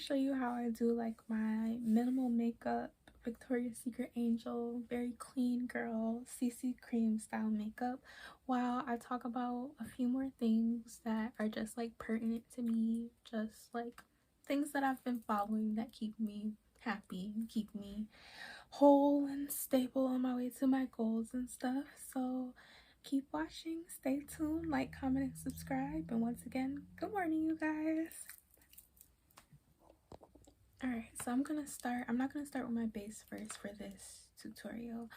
show you how I do like my minimal makeup, Victoria's Secret Angel, very clean girl, CC cream style makeup, while I talk about a few more things that are just like pertinent to me, just like things that I've been following that keep me happy and keep me whole and stable on my way to my goals and stuff. So keep watching, stay tuned, like, comment, and subscribe. And once again, good morning, you guys. Alright, so I'm not gonna start with my base first for this tutorial.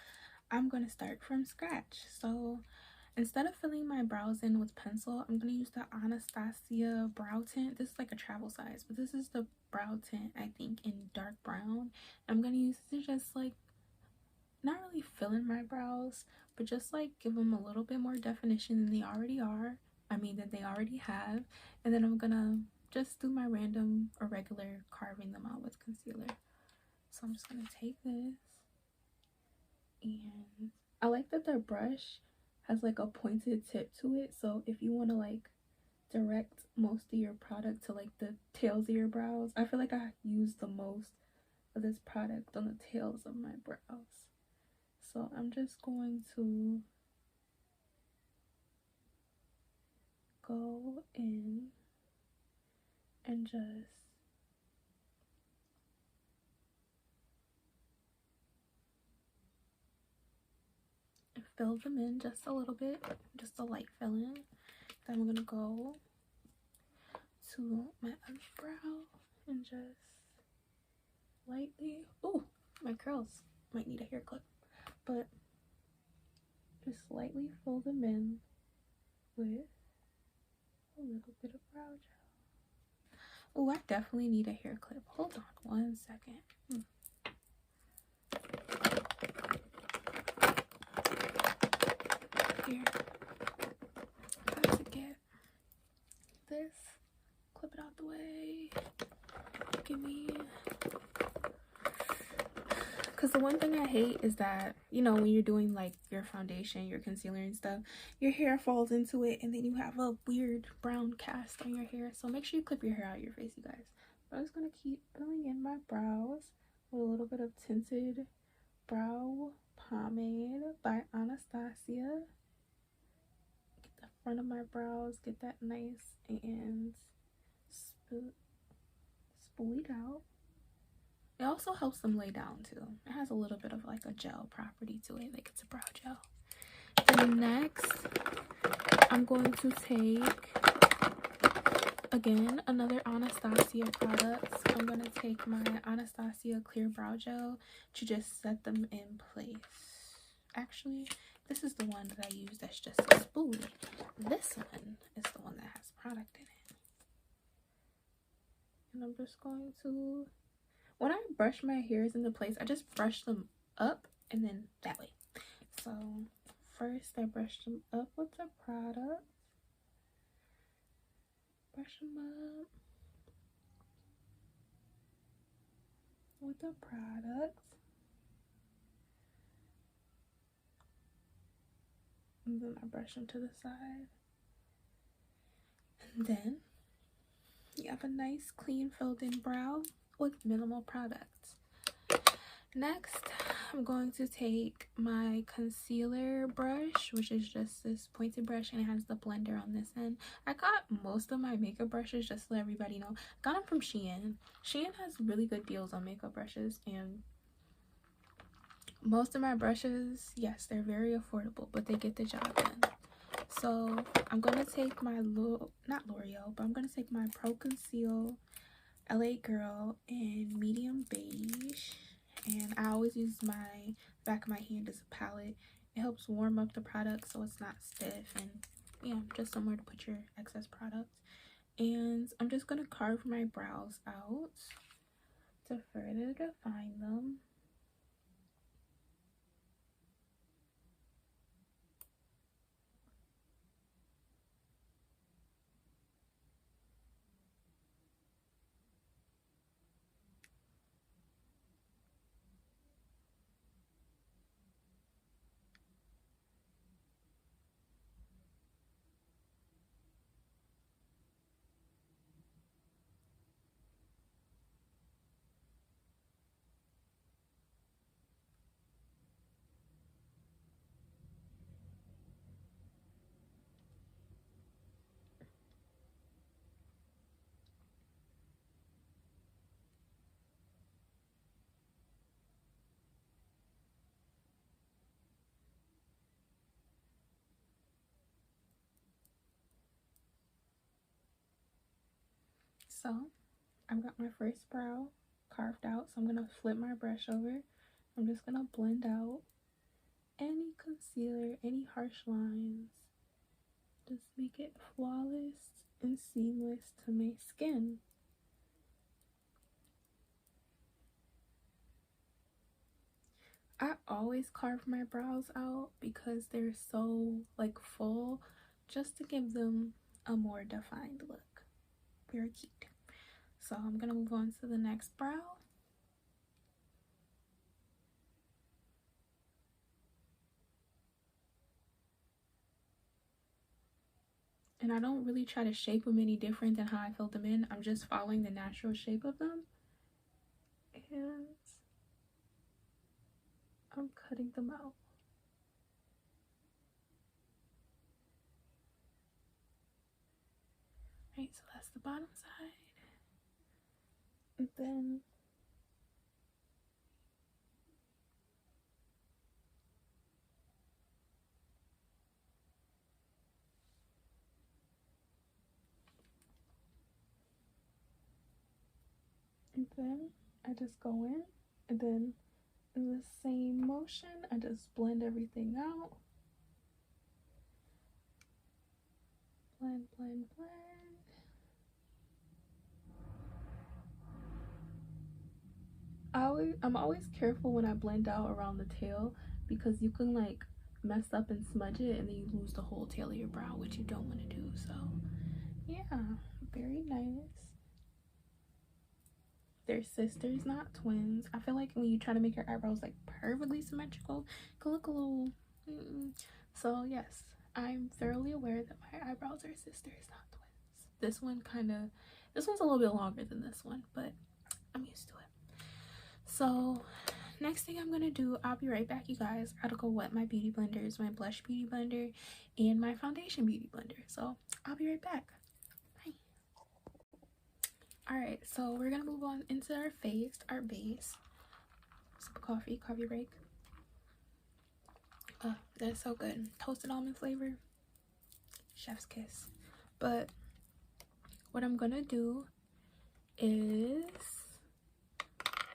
I'm gonna start from scratch. So instead of filling my brows in with pencil, I'm gonna use the Anastasia brow tint. This is like a travel size, but this is the brow tint, I think, in dark brown. I'm gonna use it to just like not really fill in my brows, but just like give them a little bit more definition than they already are. That they already have. And then I'm gonna just do my random or regular carving them out with concealer. So I'm just gonna take this, and I like that the brush has like a pointed tip to it, so if you want to like direct most of your product to like the tails of your brows, I feel like I use the most of this product on the tails of my brows. So I'm just going to go in and just fill them in just a little bit, just a light fill in. Then I'm gonna go to my other brow and just lightly, oh, my curls might need a hair clip, but just lightly fill them in with a little bit of brow gel. Oh, I definitely need a hair clip. Hold on one second. Here, I have to get this, clip it out the way. Give me, because the one thing I hate is that, you know, when you're doing like your foundation, your concealer and stuff, your hair falls into it and then you have a weird brown cast on your hair. So make sure you clip your hair out of your face, you guys. But I'm just gonna keep filling in my brows with a little bit of tinted brow pomade by Anastasia. Get the front of my brows, get that nice and spoolie out. It also helps them lay down too. It has a little bit of like a gel property to it, like it's a brow gel. Then next, I'm going to take, again, another Anastasia product. I'm going to take my Anastasia clear brow gel to just set them in place. Actually, this is the one that I use that's just a spoolie. This one is the one that has product in it. And I'm just going to, when I brush my hairs into place, I just brush them up and then that way. So first I brush them up with the product. Brush them up with the product. And then I brush them to the side. And then you have a nice clean filled in brow with minimal products. Next, I'm going to take my concealer brush, which is just this pointed brush, and it has the blender on this end. I got most of my makeup brushes, just to let everybody know, got them from Shein. Shein has really good deals on makeup brushes, and most of my brushes, yes, they're very affordable, but they get the job done. So I'm going to take my not L'Oreal, but I'm going to take my Pro Conceal LA Girl in medium beige, and I always use my back of my hand as a palette. It helps warm up the product so it's not stiff, and yeah, just somewhere to put your excess product. And I'm just going to carve my brows out to further define them. So I've got my first brow carved out, so I'm gonna flip my brush over. I'm just gonna blend out any concealer, any harsh lines. Just make it flawless and seamless to my skin. I always carve my brows out because they're so like full, just to give them a more defined look. Very cute. So I'm gonna move on to the next brow. And I don't really try to shape them any different than how I filled them in. I'm just following the natural shape of them. And I'm cutting them out. Right, so that's the bottom side. And then I just go in, and then in the same motion I just blend everything out. Blend, blend, blend. I'm always careful when I blend out around the tail, because you can like mess up and smudge it and then you lose the whole tail of your brow, which you don't want to do. So yeah, very nice. They're sisters, not twins. I feel like when you try to make your eyebrows like perfectly symmetrical, it can look a little So yes, I'm thoroughly aware that my eyebrows are sisters, not twins. This one's a little bit longer than this one, but I'm used to it. So next thing I'm gonna do, I'll be right back, you guys. I gotta go wet my beauty blenders, my blush beauty blender and my foundation beauty blender. So I'll be right back. Bye. All right, so we're gonna move on into our base. Sip of coffee break. Oh, that's so good. Toasted almond flavor, chef's kiss. But what I'm gonna do is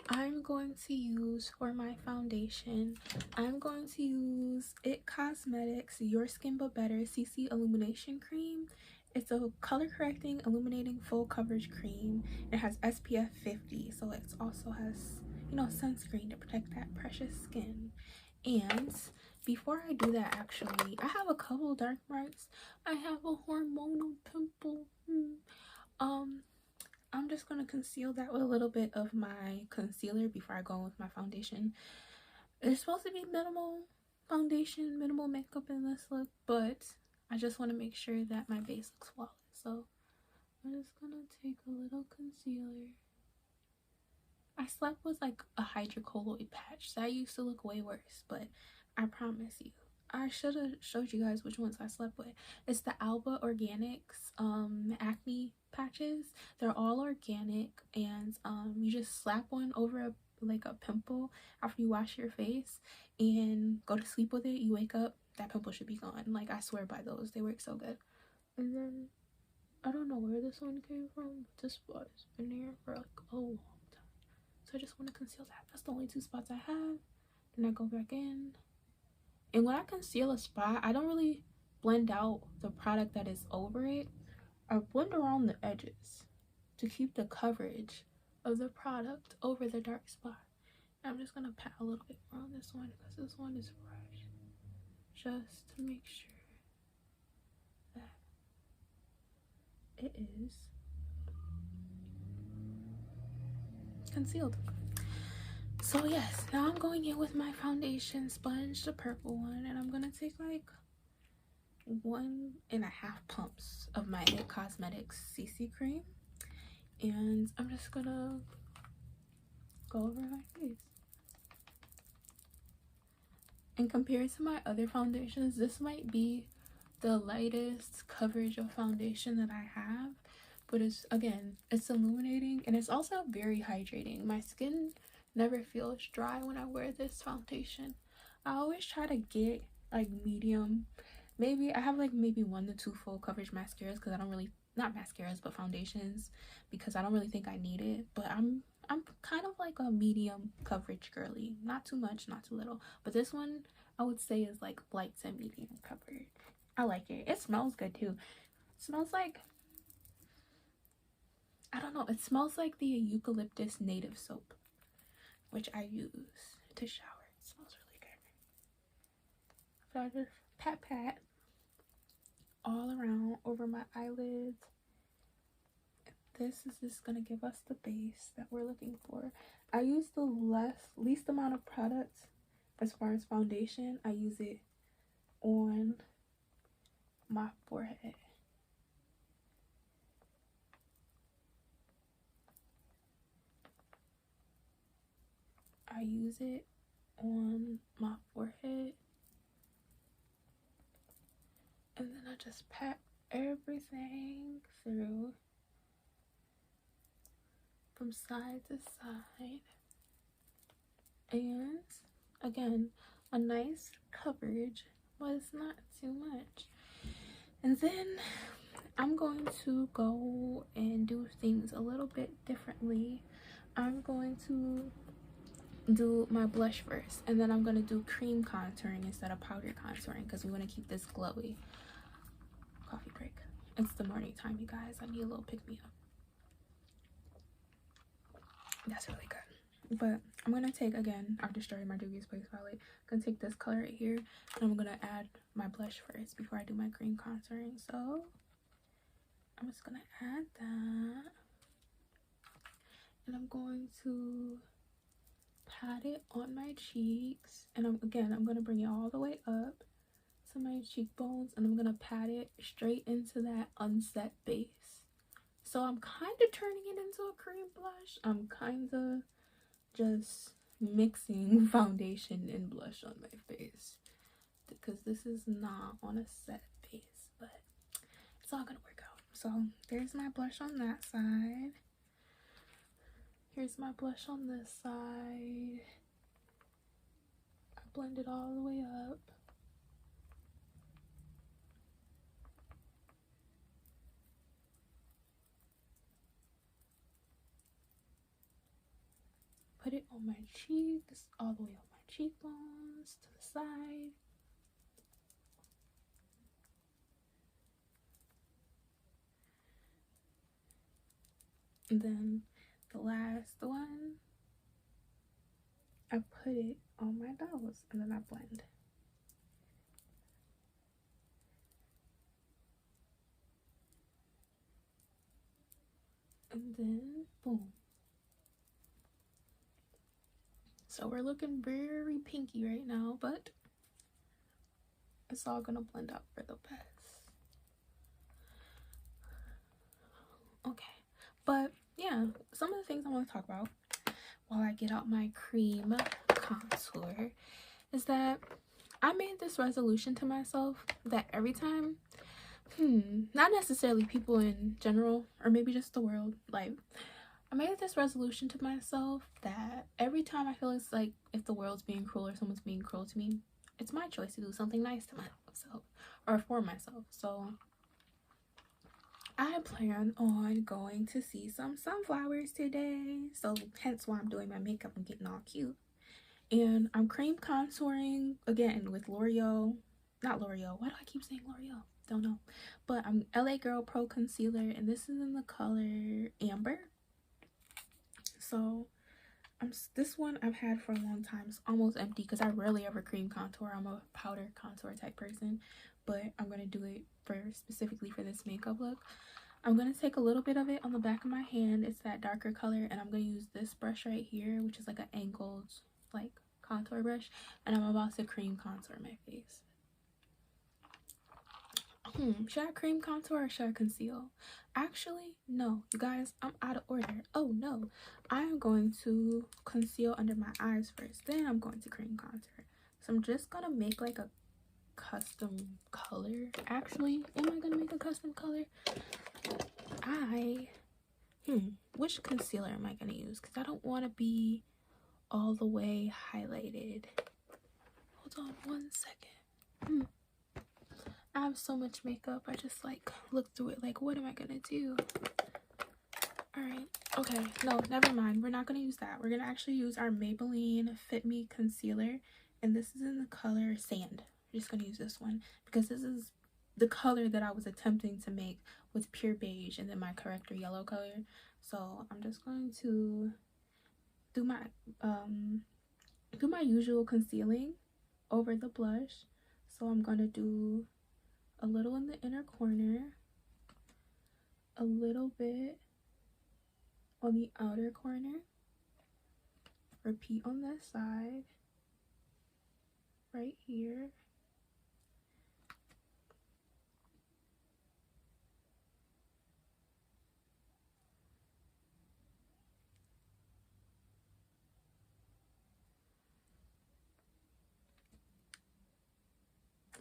I'm going to use, for my foundation, I'm going to use It Cosmetics Your Skin But Better CC Illumination Cream. It's a color correcting illuminating full coverage cream. It has SPF 50, so it also has, you know, sunscreen to protect that precious skin. And before I do that, actually, I have a couple dark marks. I have a hormonal pimple. I'm just going to conceal that with a little bit of my concealer before I go in with my foundation. It's supposed to be minimal foundation, minimal makeup in this look, but I just want to make sure that my base looks flawless. So I'm just going to take a little concealer. I slept with like a hydrocolloid patch, so I used to look way worse, but I promise you, I should have showed you guys which ones I slept with. It's the Alba Organics acne patches. They're all organic, and you just slap one over like a pimple after you wash your face and go to sleep with it. You wake up, that pimple should be gone. Like, I swear by those, they work so good. And then I don't know where this one came from, but this spot has been here for like a long time, so I just want to conceal that. That's the only two spots I have. Then I go back in. And when I conceal a spot, I don't really blend out the product that is over it. I blend around the edges to keep the coverage of the product over the dark spot. And I'm just going to pat a little bit more on this one because this one is fresh. Just to make sure that it is concealed. So yes, now I'm going in with my foundation sponge, the purple one, and I'm gonna take like 1.5 pumps of my It Cosmetics CC cream, and I'm just gonna go over my face. And compared to my other foundations, this might be the lightest coverage of foundation that I have, but it's illuminating, and it's also very hydrating. My skin never feels dry when I wear this foundation. I always try to get like medium. Maybe I have like maybe 1 to 2 full coverage mascaras because I don't really not mascaras, but foundations, because I don't really think I need it. But I'm kind of like a medium coverage girly. Not too much, not too little. But this one I would say is like light to medium coverage. I like it. It smells good too. It smells like, I don't know, it smells like the eucalyptus native soap, which I use to shower. It smells really good. So I just pat all around over my eyelids. This is just gonna give us the base that we're looking for. I use the least amount of products as far as foundation. I use it on my forehead. I use it on my forehead, and then I just pat everything through from side to side. And again, a nice coverage, but it's not too much. And then I'm going to go and do things a little bit differently. I'm going to do my blush first, and then I'm going to do cream contouring instead of powder contouring, because we want to keep this glowy. Coffee break. It's the morning time, you guys. I need a little pick-me-up. That's really good. But I'm going to take, again, after starting my Juvia's Place palette, I'm going to take this color right here, and I'm going to add my blush first before I do my cream contouring. So I'm just going to add that, and I'm going to pat it on my cheeks, and I'm going to bring it all the way up to my cheekbones, and I'm going to pat it straight into that unset base. So I'm kind of turning it into a cream blush. I'm kind of just mixing foundation and blush on my face, because this is not on a set base, but it's all gonna work out. So there's my blush on that side. Here's my blush on this side. I blend it all the way up. Put it on my cheeks, all the way up my cheekbones, to the side. And then the last one, I put it on my nose, and then I blend. And then boom. So we're looking very pinky right now, but it's all gonna blend out for the best. Okay, but yeah, some of the things I want to talk about while I get out my cream contour is that I made this resolution to myself that every time, not necessarily people in general, or maybe just the world, like, I made this resolution to myself that every time I feel it's like if the world's being cruel or someone's being cruel to me, it's my choice to do something nice to myself or for myself. So I plan on going to see some sunflowers today, so hence why I'm doing my makeup and getting all cute. And I'm cream contouring again with L'Oreal, not L'Oreal, why do I keep saying L'Oreal? Don't know, but I'm LA Girl Pro Concealer, and this is in the color Amber. So this one I've had for a long time. It's almost empty because I rarely ever cream contour. I'm a powder contour type person, but I'm going to do it specifically for this makeup look. I'm going to take a little bit of it on the back of my hand. It's that darker color, and I'm going to use this brush right here, which is like an angled like contour brush, and I'm about to cream contour my face. Should I cream contour or should I conceal? Actually, no, you guys, I'm out of order. Oh no, I'm going to conceal under my eyes first, then I'm going to cream contour. So I'm just gonna make like a custom color. Actually, am I gonna make a custom color? Which concealer am I gonna use? Because I don't want to be all the way highlighted. Hold on one second. I have so much makeup. I just like look through it like, what am I gonna do? All right. Okay. No, never mind. We're not gonna use that. We're gonna actually use our Maybelline Fit Me concealer, and this is in the color Sand. I'm just gonna use this one because this is the color that I was attempting to make with pure beige and then my corrector yellow color. So I'm just going to do my usual concealing over the blush. So I'm gonna do a little in the inner corner, a little bit on the outer corner, repeat on this side, right here,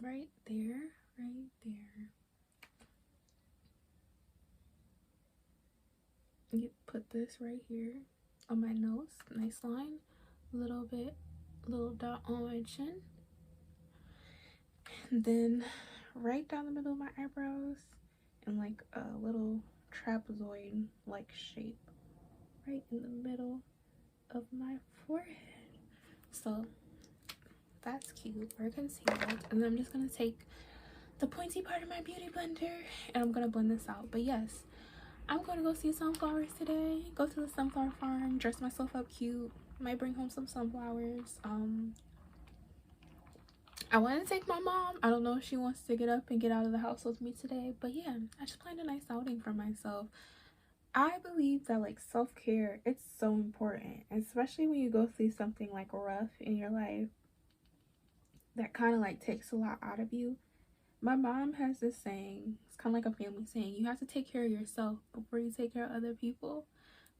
right there, right there. You put this right here on my nose, nice line, little dot on my chin, and then right down the middle of my eyebrows and like a little trapezoid like shape right in the middle of my forehead. So that's cute. We're concealed, and then I'm just gonna take the pointy part of my beauty blender and I'm gonna blend this out. But yes, I'm gonna go see sunflowers today, go to the sunflower farm, dress myself up cute, might bring home some sunflowers. I want to take my mom. I don't know if she wants to get up and get out of the house with me today, but yeah, I just planned a nice outing for myself. I believe that like self-care, it's so important, especially when you go through something like rough in your life that kind of like takes a lot out of you. My mom has this saying, it's kind of like a family saying, you have to take care of yourself before you take care of other people.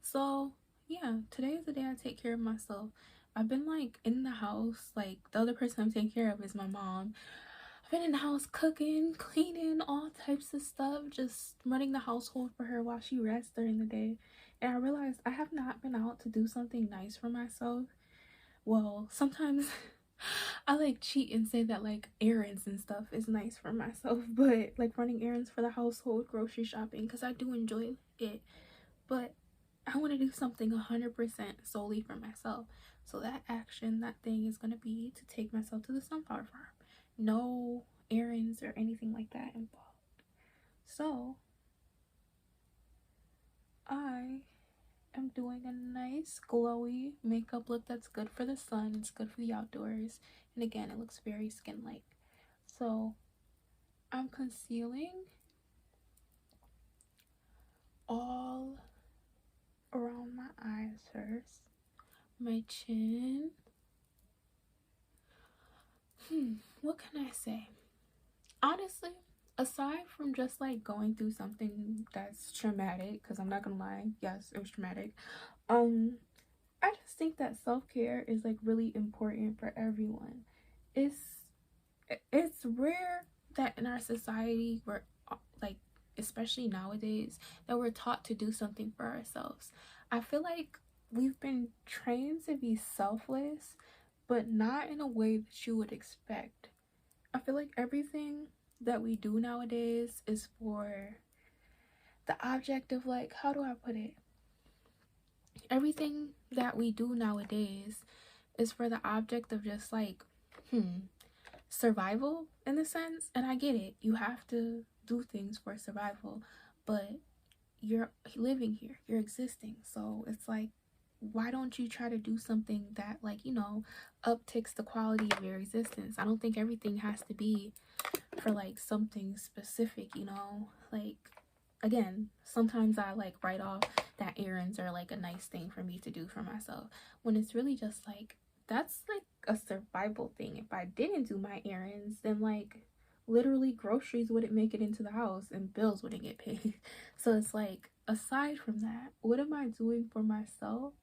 So yeah, today is the day I take care of myself. I've been like in the house, like the other person I'm taking care of is my mom. I've been in the house cooking, cleaning, all types of stuff, just running the household for her while she rests during the day. And I realized I have not been out to do something nice for myself. Well, sometimes I like cheat and say that like errands and stuff is nice for myself, but like running errands for the household, grocery shopping, because I do enjoy it. But I want to do something 100% solely for myself. So that action, that thing is going to be to take myself to the sunflower farm. No errands or anything like that involved. So I am doing a nice glowy makeup look that's good for the sun, it's good for the outdoors, and again, it looks very skin-like. So I'm concealing all around my eyes first, my chin. What can I say? Honestly, aside from just like going through something that's traumatic, because I'm not gonna lie, yes, it was traumatic. I just think that self-care is like really important for everyone. It's it's rare that in our society we're like, especially nowadays, that we're taught to do something for ourselves. I feel like we've been trained to be selfless, but not in a way that you would expect. I feel like everything that we do nowadays is for the object of like, how do I put it? Everything that we do nowadays is for the object of just like, survival in a sense. And I get it. You have to do things for survival, but you're living here, you're existing. So it's like, why don't you try to do something that like, upticks the quality of your existence? I don't think everything has to be for like something specific, like, again, sometimes I like write off that errands are like a nice thing for me to do for myself, when it's really just like, that's like a survival thing. If I didn't do my errands, then like literally groceries wouldn't make it into the house and bills wouldn't get paid. So it's like, aside from that, what am I doing for myself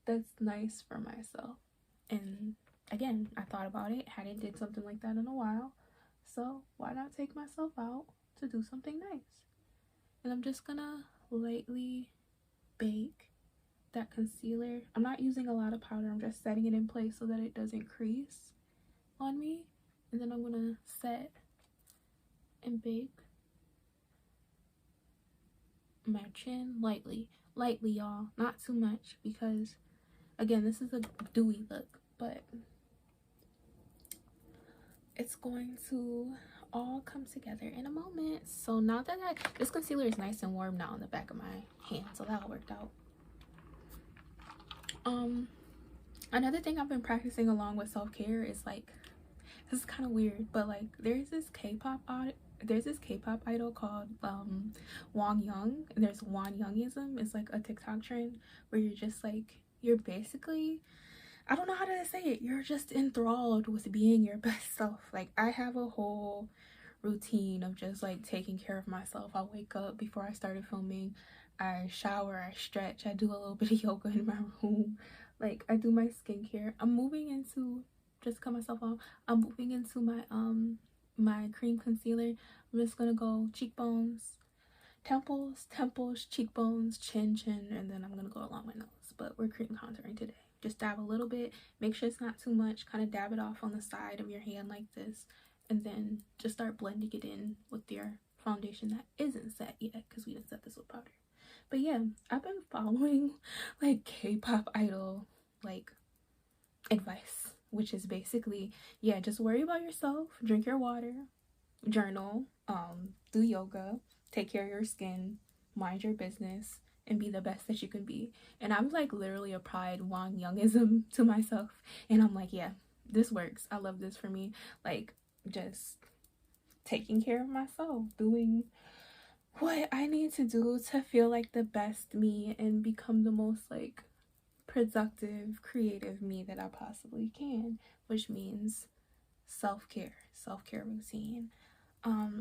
that's nice for myself? And again, I thought about it, hadn't did something like that in a while, so why not take myself out to do something nice? And I'm just gonna lightly bake that concealer. I'm not using a lot of powder, I'm just setting it in place so that it doesn't crease on me. And then I'm gonna set and bake my chin lightly, y'all, not too much, because again, this is a dewy look, but it's going to all come together in a moment. So now that this concealer is nice and warm now on the back of my hand, so that all worked out. Another thing I've been practicing along with self-care is like, this is kind of weird, but like there's this K-pop idol called Wonyoung. There's Wonyoungism. It's like a TikTok trend where you're just like, you're basically, I don't know how to say it, you're just enthralled with being your best self. Like, I have a whole routine of just like taking care of myself. I wake up before I started filming, I shower, I stretch, I do a little bit of yoga in my room, like I do my skincare. I'm moving into, just cut myself off, I'm moving into my my cream concealer. I'm just gonna go cheekbones, temples, cheekbones, chin, and then I'm gonna go along my nose. But we're cream contouring today. Just dab a little bit, make sure it's not too much, kind of dab it off on the side of your hand like this, and then just start blending it in with your foundation that isn't set yet, because we didn't set this with powder. But yeah, I've been following like K-pop idol like advice, which is basically, yeah, just worry about yourself, drink your water, journal, do yoga, take care of your skin, mind your business, and be the best that you can be. And I've like literally applied Wonyoungism to myself, and I'm like, yeah, this works. I love this for me. Like, just taking care of myself, doing what I need to do to feel like the best me and become the most like productive, creative me that I possibly can, which means self-care routine.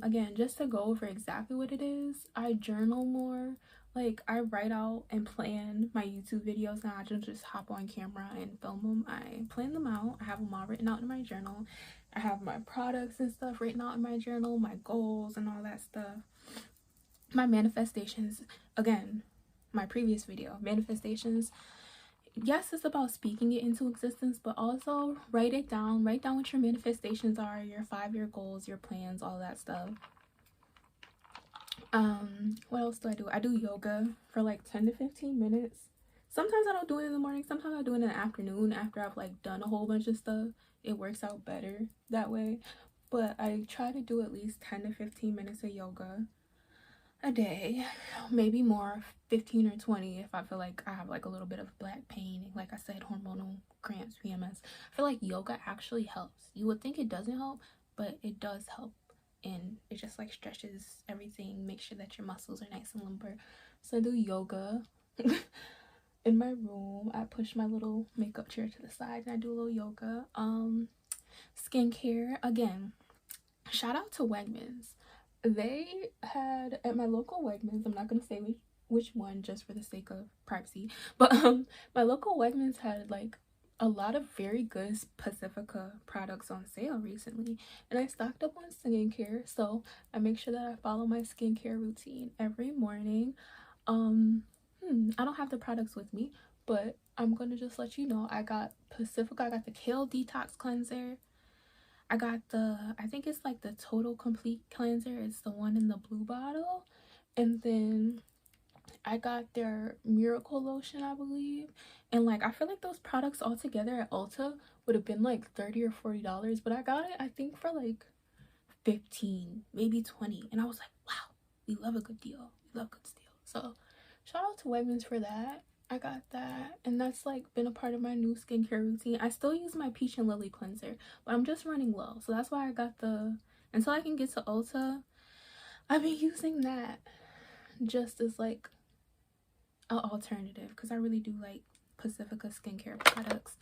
Again, just to go over exactly what it is, I journal more. Like, I write out and plan my YouTube videos now. I don't just hop on camera and film them. I plan them out. I have them all written out in my journal. I have my products and stuff written out in my journal, my goals and all that stuff. My manifestations, again, my previous video, manifestations, yes, it's about speaking it into existence, but also write it down. Write down what your manifestations are, your 5-year goals, your plans, all that stuff. What else do? I do yoga for like 10 to 15 minutes. Sometimes I don't do it in the morning, sometimes I do it in the afternoon after I've like done a whole bunch of stuff. It works out better that way. But I try to do at least 10 to 15 minutes of yoga a day, maybe more, 15 or 20 if I feel like I have like a little bit of back pain, like I said, hormonal cramps, PMS. I feel like yoga actually helps. You would think it doesn't help, but it does help, and it just like stretches everything, make sure that your muscles are nice and limber. So I do yoga in my room. I push my little makeup chair to the side and I do a little yoga. Skincare, again, shout out to Wegmans. They had, at my local Wegmans, I'm not going to say which one just for the sake of privacy, but my local Wegmans had like a lot of very good Pacifica products on sale recently, and I stocked up on skincare, so I make sure that I follow my skincare routine every morning. I don't have the products with me, but I'm going to just let you know, I got Pacifica, I got the Kale Detox Cleanser, I got I think it's like the Total Complete Cleanser. It's the one in the blue bottle. And then I got their Miracle Lotion, I believe. And like, I feel like those products all together at Ulta would have been like $30 or $40. But I got it, I think, for like 15, maybe 20. And I was like, wow, we love a good deal. We love good steal. So shout out to Wegmans for that. I got that, and that's like been a part of my new skincare routine. I still use my Peach and Lily cleanser, but I'm just running low, so that's why I got until I can get to Ulta, I've been using that just as like an alternative, because I really do like Pacifica skincare products.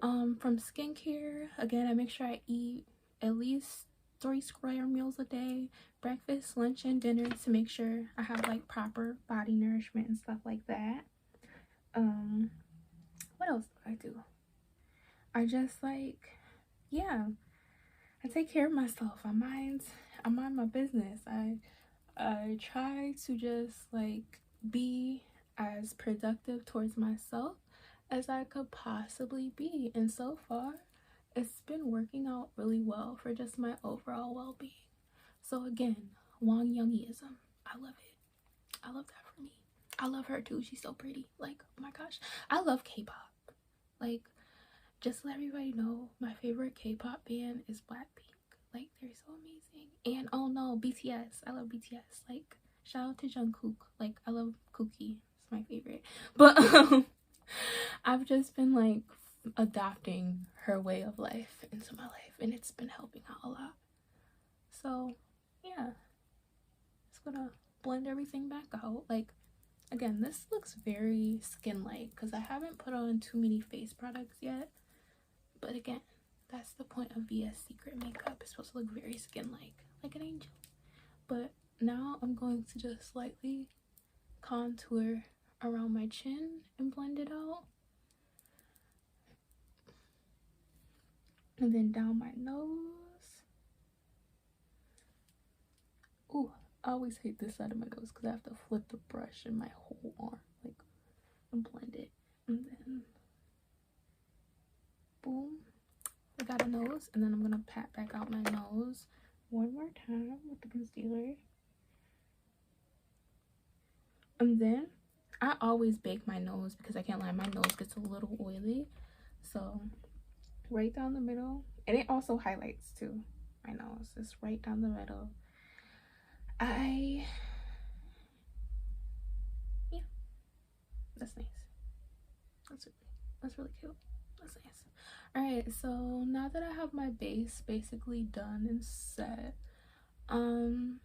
From skincare, again, I make sure I eat at least 3 square meals a day, breakfast, lunch, and dinner, to make sure I have like proper body nourishment and stuff like that. What else do I do? I just like, yeah, I take care of myself. I mind my business. I try to just like be as productive towards myself as I could possibly be, and so far it's been working out really well for just my overall well-being. So again, Wonyoungism. I love it. I love that for me. I love her too. She's so pretty. Like, oh my gosh. I love K-pop. Like, just to let everybody know, my favorite K-pop band is Blackpink. Like, they're so amazing. And oh no, BTS. I love BTS. Like, shout out to Jungkook. Like, I love Cookie. It's my favorite. But I've just been like adopting her way of life into my life, and it's been helping out a lot. So yeah, just gonna blend everything back out. Like, again, this looks very skin-like because I haven't put on too many face products yet. But again, that's the point of VS Secret makeup. It's supposed to look very skin-like an angel. But now I'm going to just slightly contour around my chin and blend it out. And then down my nose. Ooh, I always hate this side of my nose because I have to flip the brush in my whole arm, like, and blend it. And then, boom, I got a nose. And then I'm gonna pat back out my nose one more time with the concealer. And then, I always bake my nose because I can't lie, my nose gets a little oily. So, right down the middle. And it also highlights too, my nose. It's right down the middle. Yeah, that's nice. That's really cute. That's nice. All right, so now that I have my base basically done and set, I'm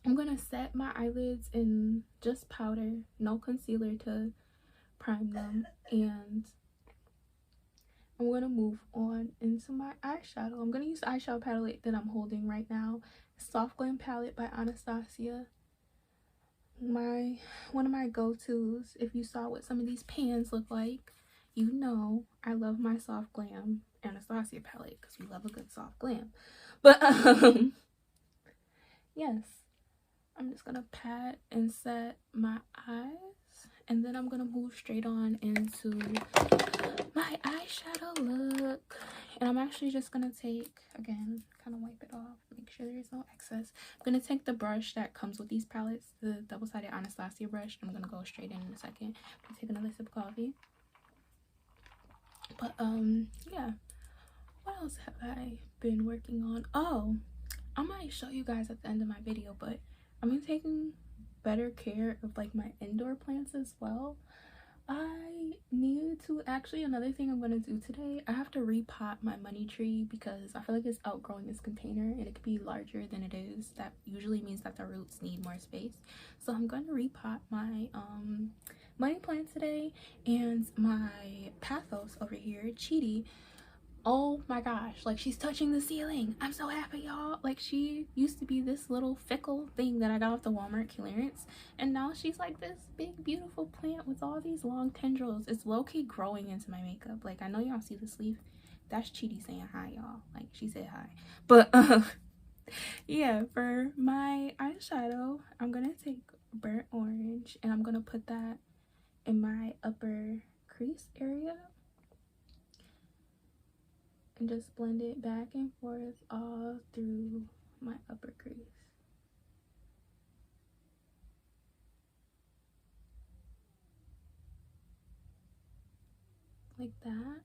gonna set my eyelids in just powder, no concealer to prime them, and I'm gonna move on into my eyeshadow. I'm gonna use the eyeshadow palette that I'm holding right now, Soft Glam palette by Anastasia. One of my go-tos. If you saw what some of these pans look like, you know I love my Soft Glam Anastasia palette because we love a good soft glam. But yes, I'm just gonna pat and set my eyes, and then I'm gonna move straight on into my eyeshadow look. And I'm actually just gonna take, again, kind of wipe it off, make sure there's no excess. I'm gonna take the brush that comes with these palettes, the double-sided Anastasia brush. I'm gonna go straight in a second. Take another sip of coffee. But yeah, what else have I been working on? Oh, I might show you guys at the end of my video, but I've been taking better care of like my indoor plants as well. I need to, actually, another thing I'm gonna do today, I have to repot my money tree because I feel like it's outgrowing its container and it could be larger than it is. That usually means that the roots need more space. So I'm going to repot my money plant today. And my Pathos over here, Cheaty, oh my gosh, like, she's touching the ceiling. I'm so happy, y'all. Like, she used to be this little fickle thing that I got off the Walmart clearance, and now she's like this big beautiful plant with all these long tendrils. It's low-key growing into my makeup. Like, I know y'all see this leaf. That's Cheaty saying hi, y'all. Like, she said hi. But yeah, for my eyeshadow, I'm gonna take burnt orange and I'm gonna put that in my upper crease area and just blend it back and forth all through my upper crease. Like that.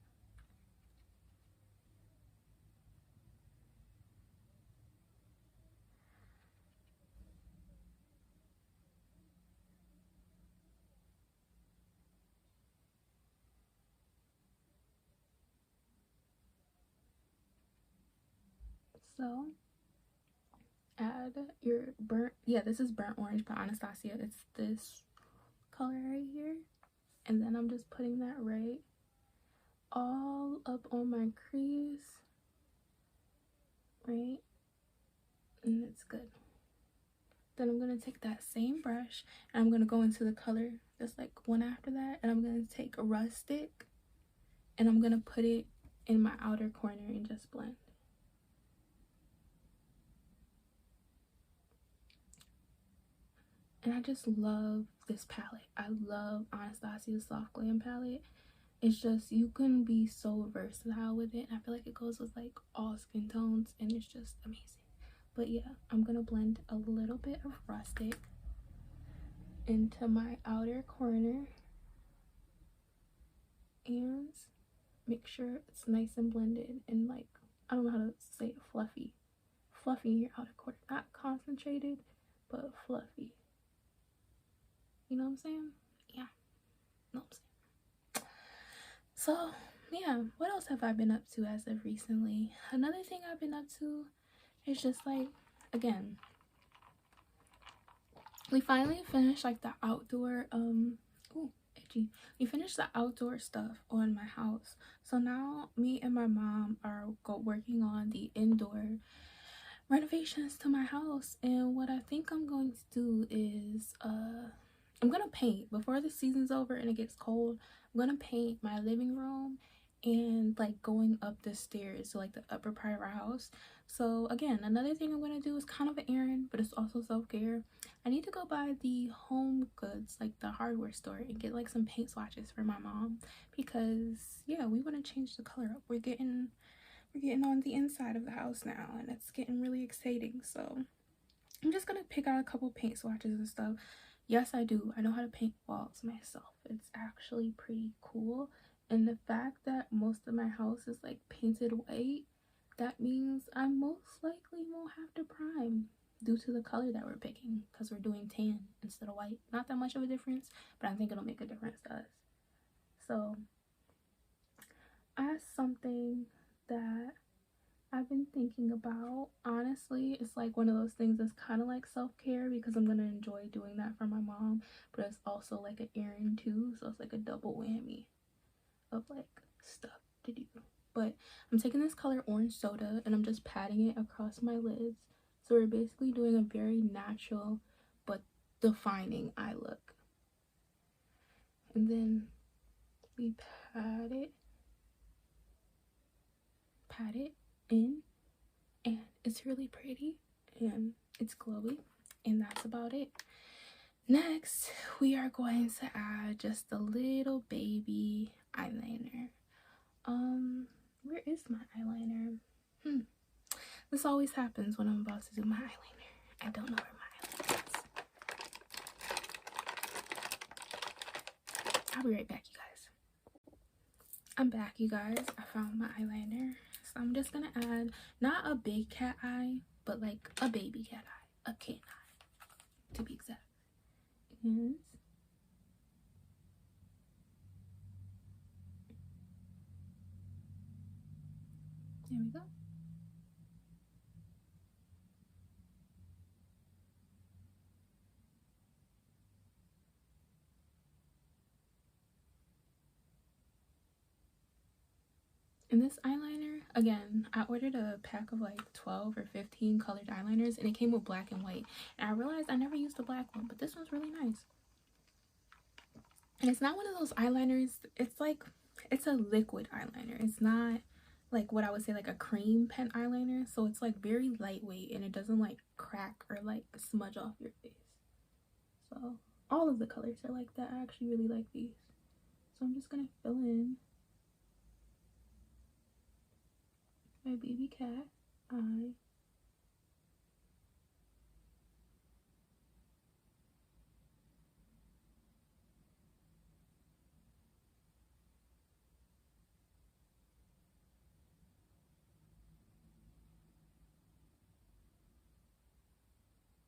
So add your burnt, yeah, this is burnt orange by Anastasia. It's this color right here. And then I'm just putting that right all up on my crease, right? And it's good. Then I'm gonna take that same brush and I'm gonna go into the color just like one after that, and I'm gonna take a Rustic and I'm gonna put it in my outer corner and just blend. And I just love this palette. I love Anastasia's Soft Glam palette. It's just, you can be so versatile with it, and I feel like it goes with like all skin tones, and it's just amazing. But yeah, I'm gonna blend a little bit of rustic into my outer corner and make sure it's nice and blended and like, I don't know how to say it, fluffy in your outer corner, not concentrated but fluffy, you know what I'm saying? Yeah, know what I'm saying. So yeah, what else have I been up to as of recently? Another thing I've been up to is just like, again, we finally finished like the outdoor ooh, itchy. We finished the outdoor stuff on my house, so now me and my mom are working on the indoor renovations to my house. And what I think I'm going to do is I'm gonna paint before the season's over and it gets cold. I'm gonna paint my living room and like going up the stairs to like the upper part of our house. So again, another thing I'm gonna do is kind of an errand, but it's also self-care. I need to go by the home goods, like the hardware store, and get like some paint swatches for my mom, because yeah, we want to change the color up. We're getting on the inside of the house now and it's getting really exciting. So I'm just gonna pick out a couple paint swatches and stuff. Yes, I do. I know how to paint walls myself. It's actually pretty cool. And the fact that most of my house is like painted white, that means I most likely won't have to prime due to the color that we're picking, because we're doing tan instead of white. Not that much of a difference, but I think it'll make a difference to us. So as something that I've been thinking about, honestly, it's like one of those things that's kind of like self-care, because I'm gonna enjoy doing that for my mom, but it's also like an errand too, so it's like a double whammy of like stuff to do. But I'm taking this color orange soda and I'm just patting it across my lids, so we're basically doing a very natural but defining eye look. And then we pat it in, and it's really pretty and it's glowy, and that's about it. Next, we are going to add just a little baby eyeliner. Where is my eyeliner? This always happens when I'm about to do my eyeliner. I don't know where my eyeliner is. I'll be right back, you guys. I'm back, you guys. I found my eyeliner. So I'm just gonna add not a big cat eye, but like a baby cat eye, a kitten eye to be exact. And there we go. And this eyeliner, again, I ordered a pack of like 12 or 15 colored eyeliners, and it came with black and white. And I realized I never used the black one, but this one's really nice. And it's not one of those eyeliners, it's like, it's a liquid eyeliner. It's not like what I would say like a cream pen eyeliner. So it's like very lightweight and it doesn't like crack or like smudge off your face. So all of the colors are like that. I actually really like these. So I'm just gonna fill in my baby cat eye.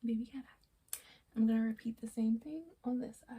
Baby cat eye. I'm gonna repeat the same thing on this eye.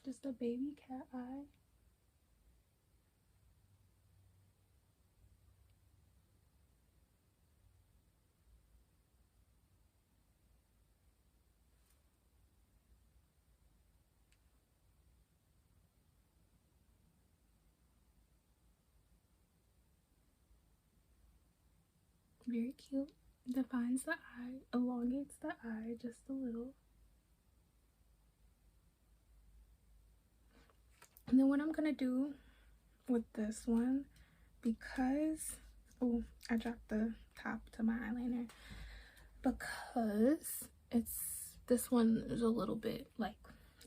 Just a baby cat eye. Very cute. Defines the eye, elongates the eye just a little. And then what I'm gonna do with this one, because oh, I dropped the top to my eyeliner, because this one is a little bit like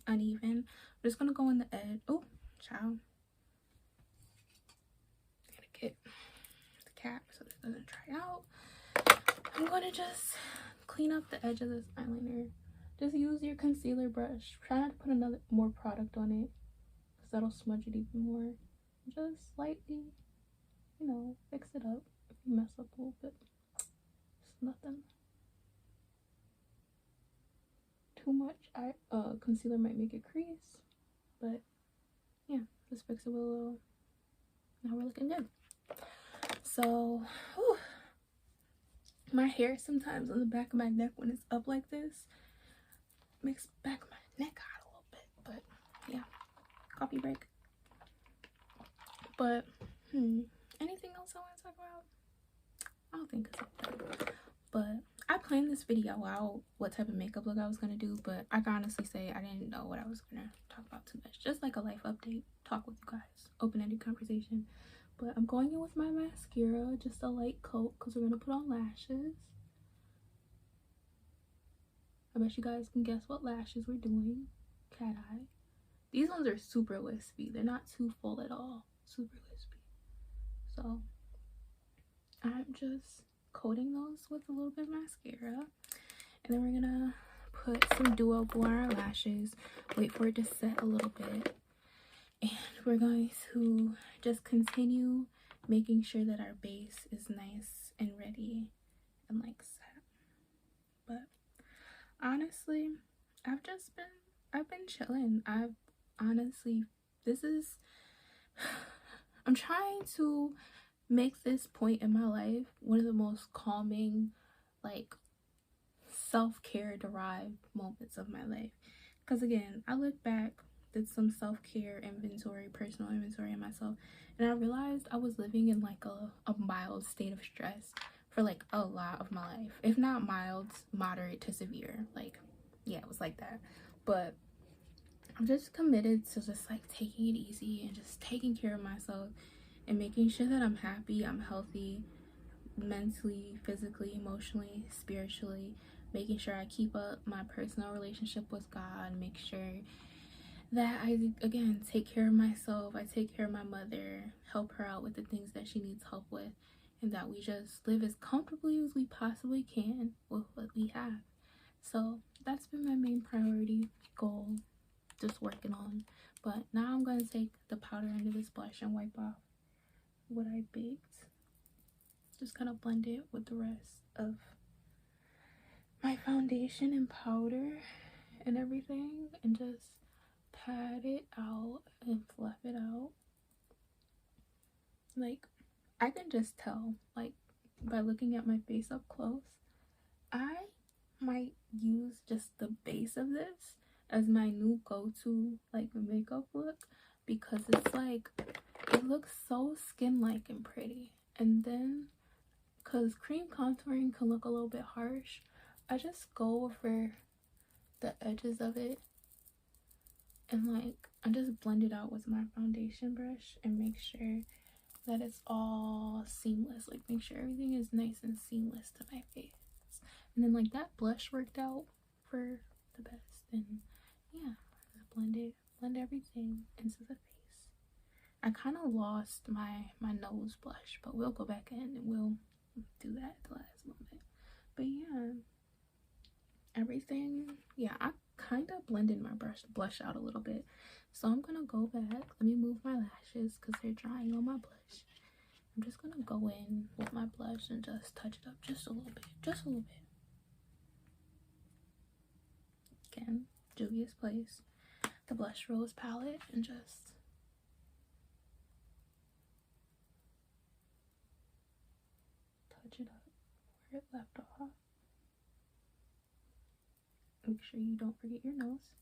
uneven. I'm just gonna go in the edge. Oh, child. Gotta get the cap so this doesn't dry out. I'm gonna just clean up the edge of this eyeliner. Just use your concealer brush. Try not to put more product on it, because that'll smudge it even more. Just slightly, you know, fix it up if you mess up a little bit. It's nothing. Too much concealer might make it crease, but yeah, just fix it with a little. Now we're looking good. So, whew. My hair sometimes on the back of my neck when it's up like this makes the back of my neck hot a little bit, but yeah, coffee break. But anything else I want to talk about? I don't think so. But I planned this video out what type of makeup look I was gonna do, but I can honestly say I didn't know what I was gonna talk about too much. Just like a life update, talk with you guys, open-ended conversation. But I'm going in with my mascara, just a light coat, because we're gonna put on lashes. I bet you guys can guess what lashes we're doing. Cat eye. These ones are super wispy. They're not too full at all. Super wispy. So I'm just coating those with a little bit of mascara, and then we're gonna put some duo glue on our lashes, wait for it to set a little bit, and we're going to just continue making sure that our base is nice and ready and like set. But honestly, I've been chilling. I'm trying to make this point in my life one of the most calming, like, self-care derived moments of my life. Because again, I look back, did some self-care inventory, personal inventory of myself, and I realized I was living in like a mild state of stress for like a lot of my life. If not mild, moderate to severe. Like, yeah, it was like that. But I'm just committed to just like taking it easy and just taking care of myself and making sure that I'm happy, I'm healthy, mentally, physically, emotionally, spiritually, making sure I keep up my personal relationship with God, make sure that I, again, take care of myself, I take care of my mother, help her out with the things that she needs help with, and that we just live as comfortably as we possibly can with what we have. So that's been my main priority, goal, just working on. But now I'm going to take the powder under this blush and wipe off what I baked. Just kind of blend it with the rest of my foundation and powder and everything, and just pat it out and fluff it out. Like, I can just tell, like, by looking at my face up close, I might use just the base of this as my new go-to, like, makeup look, because it's like, it looks so skin-like and pretty. And then, because cream contouring can look a little bit harsh, I just go over the edges of it and like I just blend it out with my foundation brush and make sure that it's all seamless, like make sure everything is nice and seamless to my face. And then like that blush worked out for the best, and yeah, just blend everything into the face. I kind of lost my nose blush, but we'll go back in and we'll do that at the last moment. But yeah, everything, yeah, I kind of blended my blush out a little bit, so I'm gonna go back. Let me move my lashes because they're drying on my blush. I'm just gonna go in with my blush and just touch it up just a little bit, again, Juvia's Place. the Blush Rose palette and just touch it up where it left off. Make sure you don't forget your nose.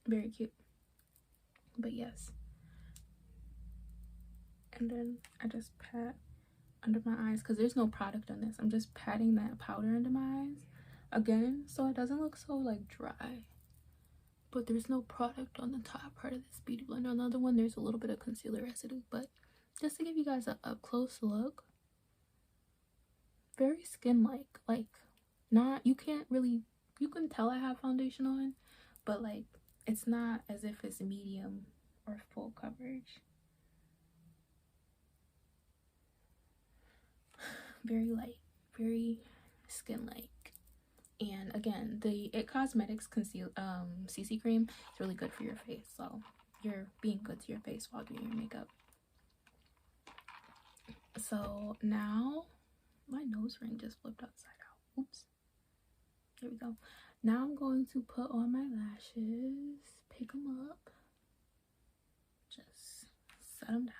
Very cute. But yes. And then I just pat under my eyes because there's no product on this. I'm just patting that powder under my eyes again so it doesn't look so like dry. But there's no product on the top part of this beauty blender. On the other one, there's a little bit of concealer residue. But just to give you guys a up close look, very skin-like. Like, not, you can't really, you can tell I have foundation on, but like, it's not as if it's medium or full coverage. Very light, very skin-like. And again, the It Cosmetics CC cream is really good for your face, so you're being good to your face while doing your makeup. So now my nose ring just flipped upside out. Oops. There we go. Now I'm going to put on my lashes, pick them up, just set them down.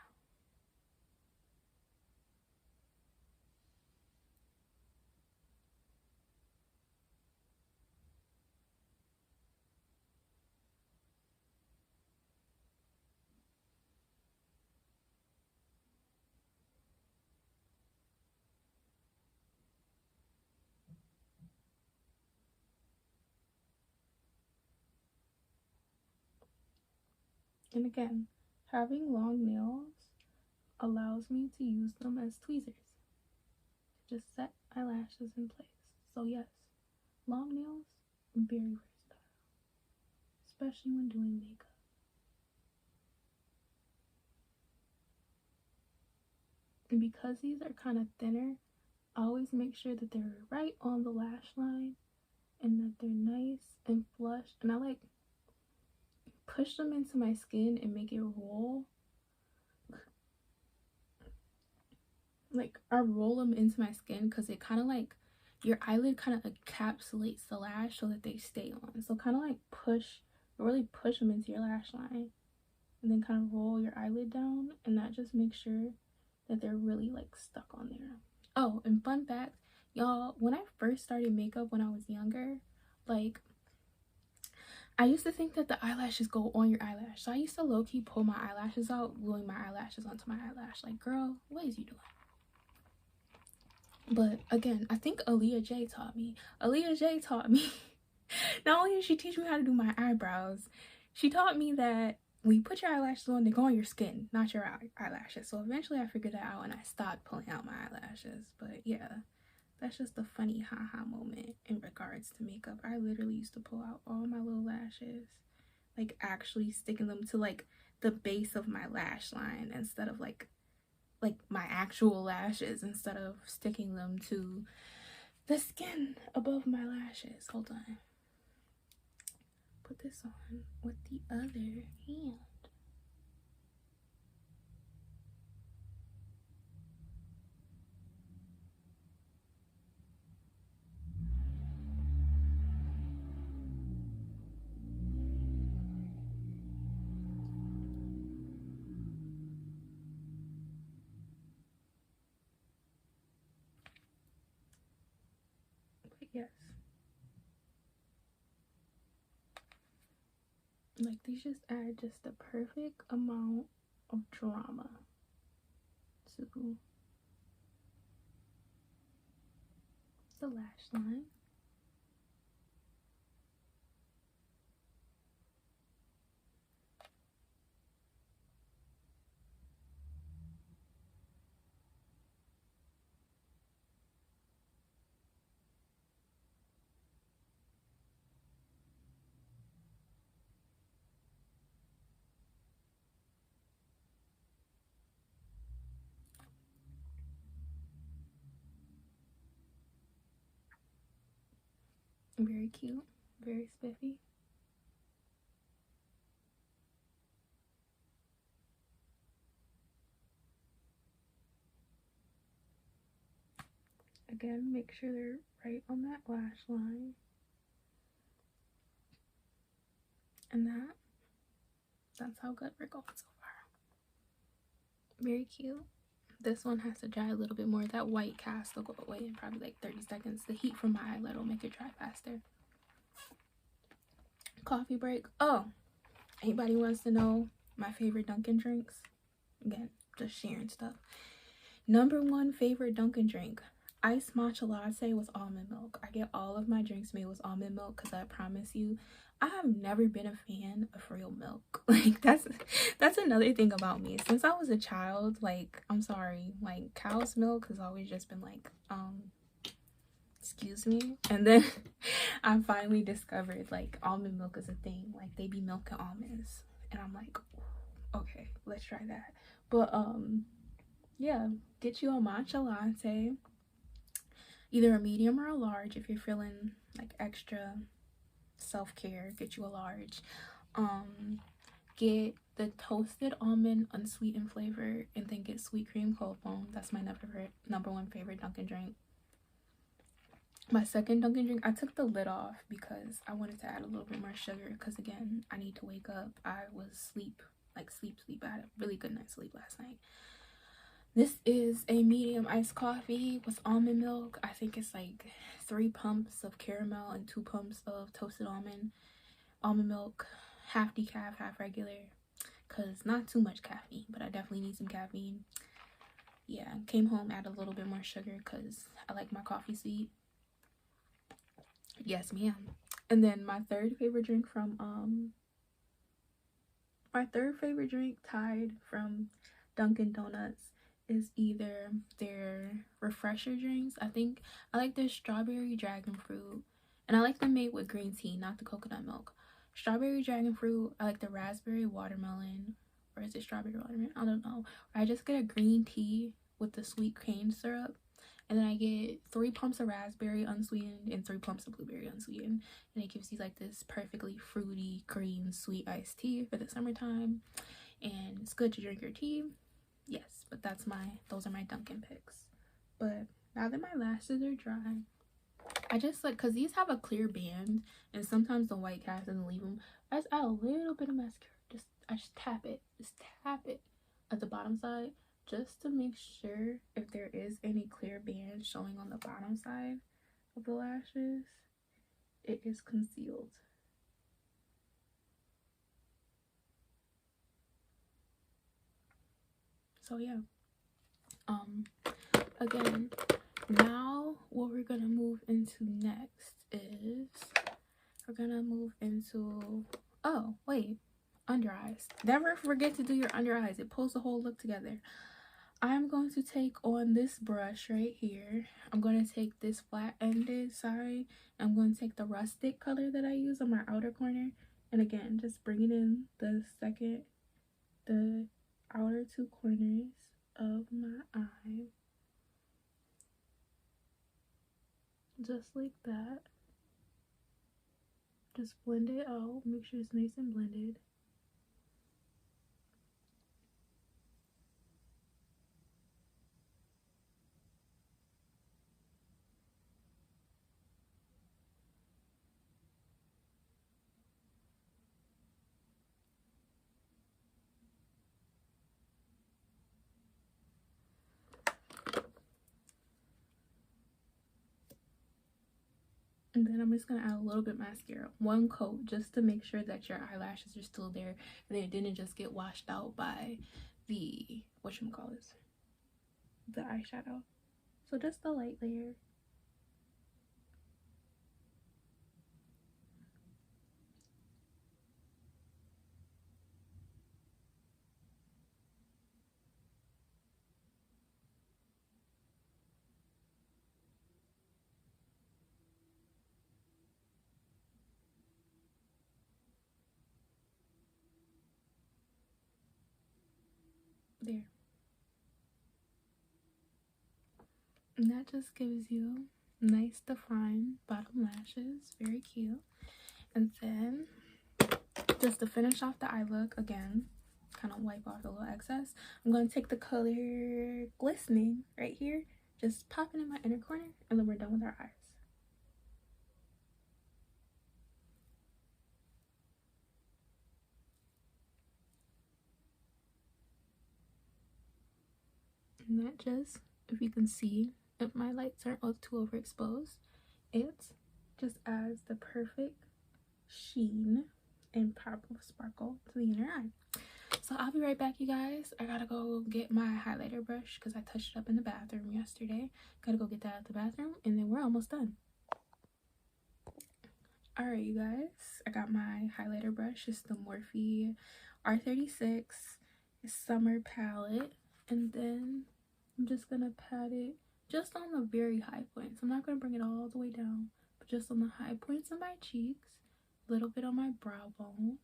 And again, having long nails allows me to use them as tweezers to just set my lashes in place. So yes, long nails, very versatile, especially when doing makeup. And because these are kind of thinner, I always make sure that they're right on the lash line and that they're nice and flush. And I like push them into my skin and make it roll. Like, I roll them into my skin because it kind of like, your eyelid kind of encapsulates the lash so that they stay on. So kind of like really push them into your lash line and then kind of roll your eyelid down, and that just makes sure that they're really like stuck on there. Oh, and fun fact, y'all, when I first started makeup when I was younger, like, I used to think that the eyelashes go on your eyelash. So I used to low-key pull my eyelashes out, gluing my eyelashes onto my eyelash. Like, girl, what is you doing? But again, I think Aaliyah J taught me. Aaliyah J taught me. Not only did she teach me how to do my eyebrows, she taught me that when you put your eyelashes on, they go on your skin, not your eyelashes. So eventually I figured that out and I stopped pulling out my eyelashes. But yeah, that's just a funny haha moment in regards to makeup. I literally used to pull out all my little lashes, like actually sticking them to like the base of my lash line instead of like my actual lashes, instead of sticking them to the skin above my lashes. Hold on. Put this on with the other hand. But yes, like, these just add just the perfect amount of drama to the lash line. Very cute, very spiffy. Again, make sure they're right on that lash line. And that's how good we're going so far. Very cute. This one has to dry a little bit more. That white cast will go away in probably like 30 seconds. The heat from my highlight will make it dry faster. Coffee break. Oh, anybody wants to know my favorite Dunkin' drinks? Again, just sharing stuff. Number one favorite Dunkin' drink, iced matcha latte with almond milk. I get all of my drinks made with almond milk because I promise you, I have never been a fan of real milk. Like that's another thing about me. Since I was a child, like, I'm sorry, like cow's milk has always just been like, excuse me. And then I finally discovered like almond milk is a thing. Like they be milking almonds. And I'm like, okay, let's try that. But yeah, get you a matcha latte, either a medium or a large. If you're feeling like extra self-care, get you a large. Get the toasted almond unsweetened flavor, and then get sweet cream cold foam. That's my number one favorite Dunkin' drink. My second Dunkin' drink, I took the lid off because I wanted to add a little bit more sugar because again, I need to wake up. I was sleep. I had a really good night's sleep last night. This is a medium iced coffee with almond milk. I think it's like 3 pumps of caramel and 2 pumps of toasted almond milk, half decaf, half regular, because not too much caffeine, but I definitely need some caffeine. Yeah, came home, added a little bit more sugar because I like my coffee sweet. Yes, ma'am. And then my third favorite drink tied from Dunkin' Donuts is either their refresher drinks. I think I like their strawberry dragon fruit, and I like them made with green tea, not the coconut milk. Strawberry dragon fruit. I like the raspberry watermelon, or is it strawberry watermelon? I don't know. I just get a green tea with the sweet cane syrup, and then I get 3 pumps of raspberry unsweetened and 3 pumps of blueberry unsweetened, and it gives you like this perfectly fruity green sweet iced tea for the summertime, and it's good to drink your tea. Yes, but those are my Dunkin' picks. But now that my lashes are dry, I just like, because these have a clear band and sometimes the white cast doesn't leave them, I just add a little bit of mascara. I just tap it at the bottom side just to make sure if there is any clear band showing on the bottom side of the lashes, it is concealed. So yeah, again, now what we're gonna move into next is we're gonna move into, oh wait, under eyes. Never forget to do your under eyes. It pulls the whole look together. I'm going to take on this brush right here. I'm going to take this flat ended side. I'm going to take the rustic color that I use on my outer corner, and again, just bring it in the outer 2 corners of my eye, just like that. Just blend it out, make sure it's nice and blended. And then I'm just gonna add a little bit of mascara, 1 coat, just to make sure that your eyelashes are still there and they didn't just get washed out by the whatchamacallit, the eyeshadow. So just the light layer. There. And that just gives you nice defined bottom lashes. Very cute. And then just to finish off the eye look, again, kind of wipe off a little excess, I'm going to take the color Glistening right here, just pop it in my inner corner, and then we're done with our eyes. And that just, if you can see, if my lights aren't too overexposed, it just adds the perfect sheen and pop of sparkle to the inner eye. So I'll be right back, you guys. I gotta go get my highlighter brush because I touched it up in the bathroom yesterday. Gotta go get that at the bathroom, and then we're almost done. Alright, you guys, I got my highlighter brush. It's the Morphe R36 Summer Palette, and then I'm just gonna pat it just on the very high points. I'm not gonna bring it all the way down, but just on the high points of my cheeks, a little bit on my brow bone,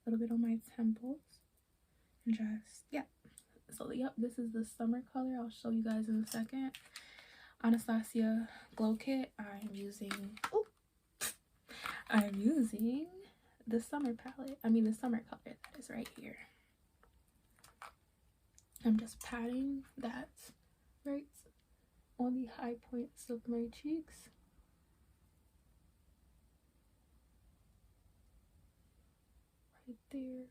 a little bit on my temples, and just, yeah. So yep, this is the summer color. I'll show you guys in a second. Anastasia Glow Kit. I'm using the summer palette. The summer color that is right here. I'm just patting that right on the high points of my cheeks. Right there.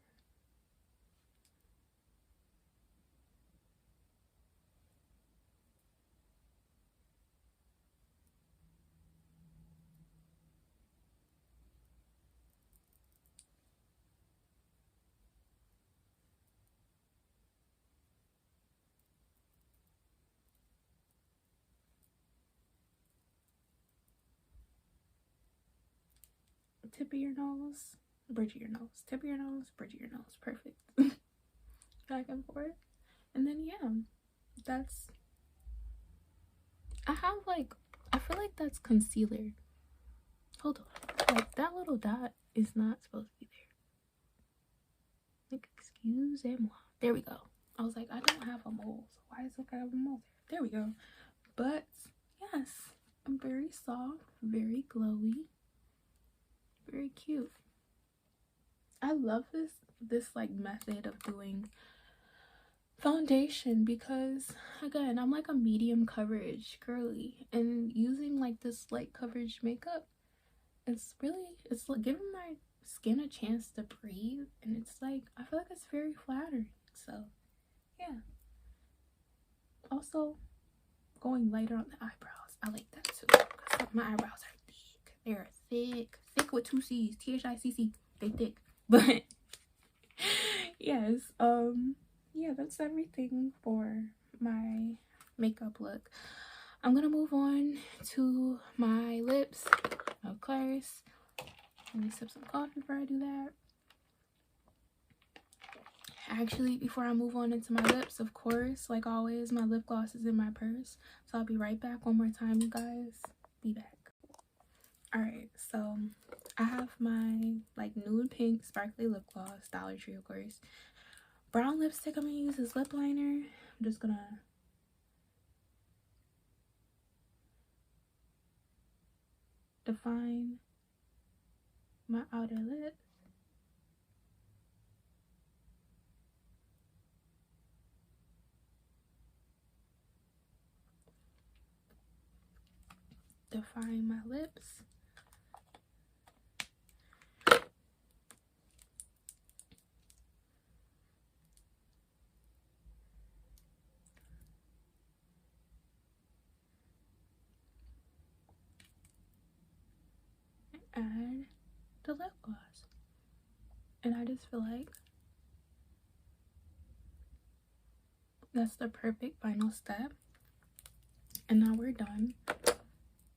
Tip of your nose, bridge of your nose, tip of your nose, bridge of your nose. Perfect. Back and forth. And then yeah, that's, I feel like that's concealer. Hold on, like that little dot is not supposed to be there. Like, excusez-moi. There we go. I was like, I don't have a mole, so why is it I have a mole there? There we go. But yes, I'm very soft, very glowy, very cute. I love this like method of doing foundation because, again, I'm like a medium coverage girly, and using like this light coverage makeup, it's like giving my skin a chance to breathe, and it's like, I feel like it's very flattering. So yeah, also going lighter on the eyebrows, I like that too, because my eyebrows are thick. They're thick with 2 C's, THICC. They thick. But yes, yeah, that's everything for my makeup look. I'm gonna move on to my lips, of course. Let me sip some coffee before I do that. Actually, before I move on into my lips, of course, like always, my lip gloss is in my purse. So I'll be right back. One more time, you guys. Be back. Alright, so I have my like nude pink sparkly lip gloss, Dollar Tree, of course. Brown lipstick I'm gonna use as lip liner. I'm just gonna define my outer lip. Define my lips. Add the lip gloss. And I just feel like that's the perfect final step. And now we're done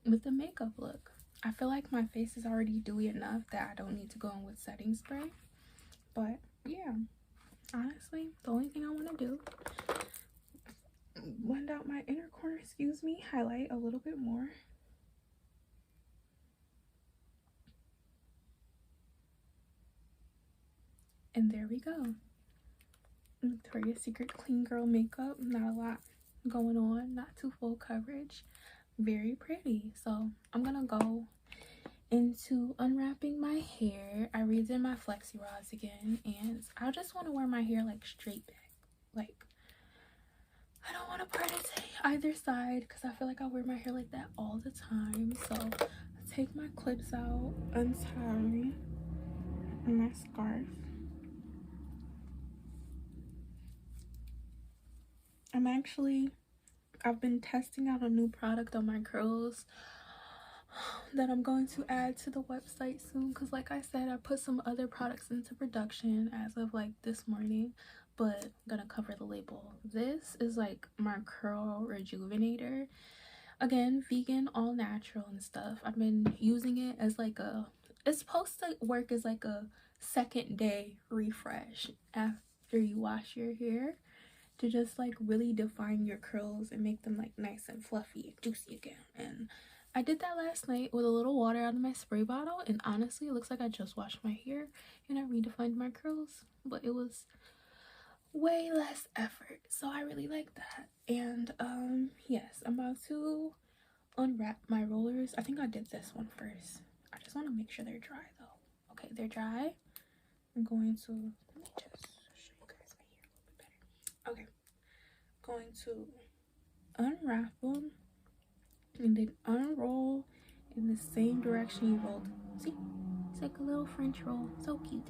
with the makeup look. I feel like my face is already dewy enough that I don't need to go in with setting spray. But yeah, honestly, the only thing I want to do, blend out my inner corner, highlight a little bit more. And there we go. Victoria's Secret clean girl makeup. Not a lot going on, not too full coverage. Very pretty. So I'm gonna go into unwrapping my hair. I redid my flexi rods again, and I just want to wear my hair like straight back. Like, I don't want to part it either side because I feel like I wear my hair like that all the time. So I take my clips out, untie my scarf. I've been testing out a new product on my curls that I'm going to add to the website soon, because like I said, I put some other products into production as of like this morning, but I'm gonna cover the label. This is like my curl rejuvenator, again, vegan, all natural and stuff. I've been using it as like it's supposed to work as like a second day refresh after you wash your hair, to just like really define your curls and make them like nice and fluffy and juicy again. And I did that last night with a little water out of my spray bottle, and honestly it looks like I just washed my hair and I redefined my curls, but it was way less effort, so I really like that. And yes, I'm about to unwrap my rollers. I think I did this one first. I just want to make sure they're dry though. Okay, they're dry. I'm going to, let me just show you guys my hair a little bit better. Okay, going to unwrap them and then unroll in the same direction you rolled. See, it's like a little French roll, so cute.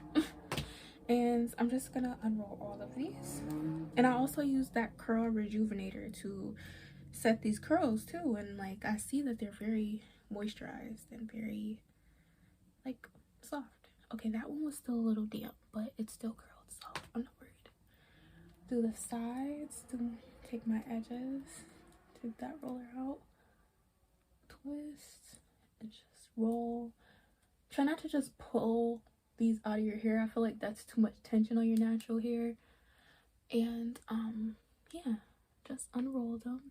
And I'm just gonna unroll all of these, and I also use that curl rejuvenator to set these curls too, and like I see that they're very moisturized and very like soft. Okay, that one was still a little damp, but it's still curled, so I'm not worried. Do the sides, take my edges, take that roller out, twist, and just roll. Try not to just pull these out of your hair. I feel like that's too much tension on your natural hair. And yeah, just unroll them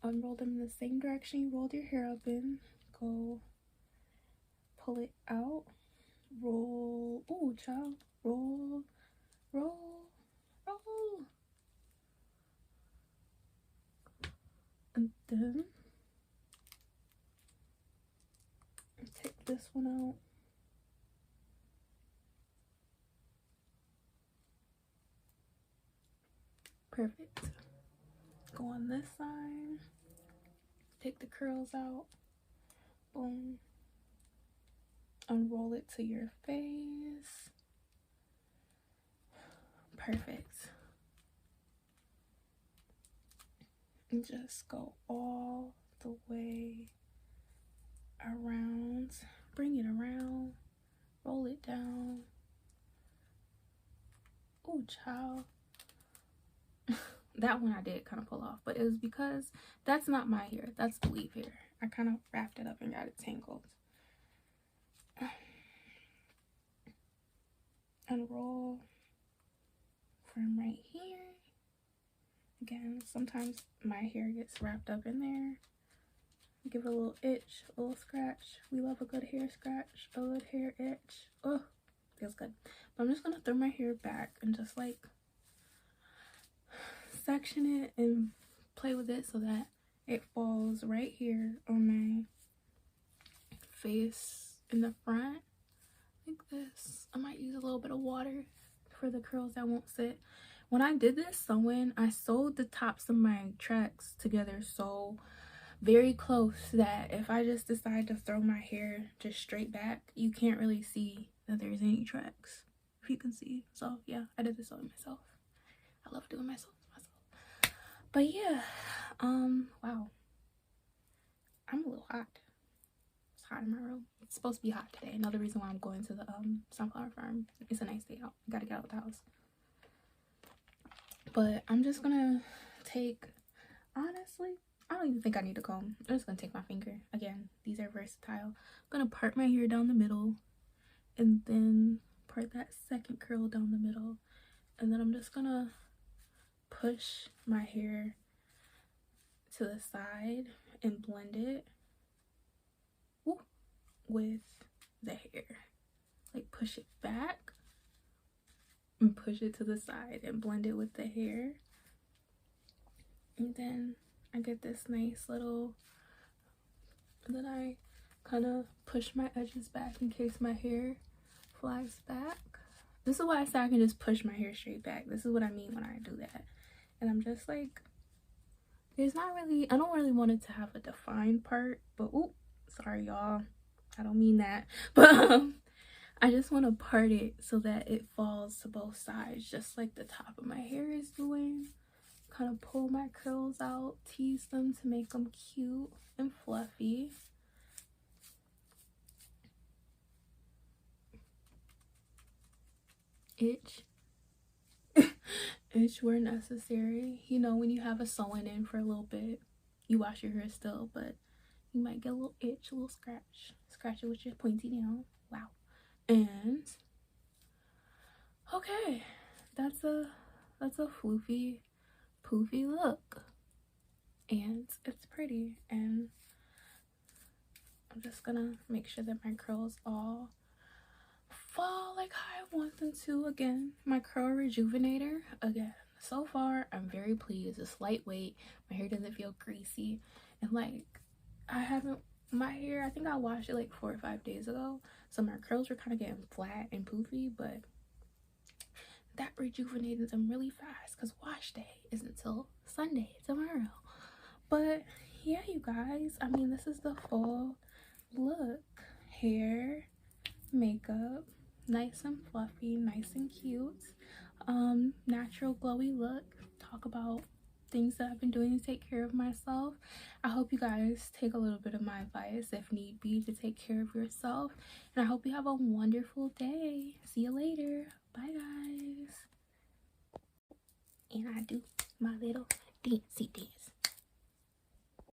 in the same direction you rolled your hair up in. Go pull it out, roll. Oh child, roll, and then take this one out. Perfect. Go on this side, take the curls out, boom, unroll it to your face. Perfect. And just go all the way around, bring it around, roll it down. Oh child. That one I did kind of pull off, but it was because that's not my hair, that's the weave hair. I kind of wrapped it up and got it tangled. Unroll from right here. Again, sometimes my hair gets wrapped up in there. Give it a little itch, a little scratch. We love a good hair scratch, a good hair itch. Oh, feels good. But I'm just gonna throw my hair back and just like section it and play with it so that it falls right here on my face in the front like this. I might use a little bit of water for the curls that won't sit. When I did this sewing, I sewed the tops of my tracks together so very close that if I just decide to throw my hair just straight back, you can't really see that there's any tracks, if you can see. So yeah, I did the sewing myself. I love doing my sewing myself. But yeah, wow, I'm a little hot. It's hot in my room. It's supposed to be hot today. Another reason why I'm going to the sunflower farm. It's a nice day out. I gotta get out of the house. But I'm just gonna take, honestly, I don't even think I need to comb. I'm just gonna take my finger. Again, these are versatile. I'm gonna part my hair down the middle and then part that second curl down the middle. And then I'm just gonna push my hair to the side and blend it with the hair. Like push it back and push it to the side and blend it with the hair. And then I get this nice little, and then I kind of push my edges back in case my hair flies back. This is why I say I can just push my hair straight back. This is what I mean when I do that. and I'm just like, there's not really, I don't really want it to have a defined part, but ooh, sorry y'all, I don't mean that, but I just want to part it so that it falls to both sides, just like the top of my hair is doing. Kind of pull my curls out, tease them to make them cute and fluffy. Itch. Itch where necessary. You know, when you have a sew-in in for a little bit, you wash your hair still, but you might get a little itch, a little scratch. Scratch it with your pointy nail. Wow. And okay, that's a floofy, poofy look, and it's pretty. And I'm just gonna make sure that my curls all fall like how I want them to. Again, my curl rejuvenator. Again, so far I'm very pleased. It's lightweight, my hair doesn't feel greasy, and like I haven't, my hair, I think I washed it like 4 or 5 days ago, so my curls were kind of getting flat and poofy, but that rejuvenated them really fast because wash day isn't until Sunday, tomorrow. But yeah, you guys, I mean, this is the full look. Hair, makeup, nice and fluffy, nice and cute, natural glowy look. Talk about things that I've been doing to take care of myself. I hope you guys take a little bit of my advice if need be to take care of yourself, and I hope you have a wonderful day. See you later. Bye guys. And I do my little dancey dance.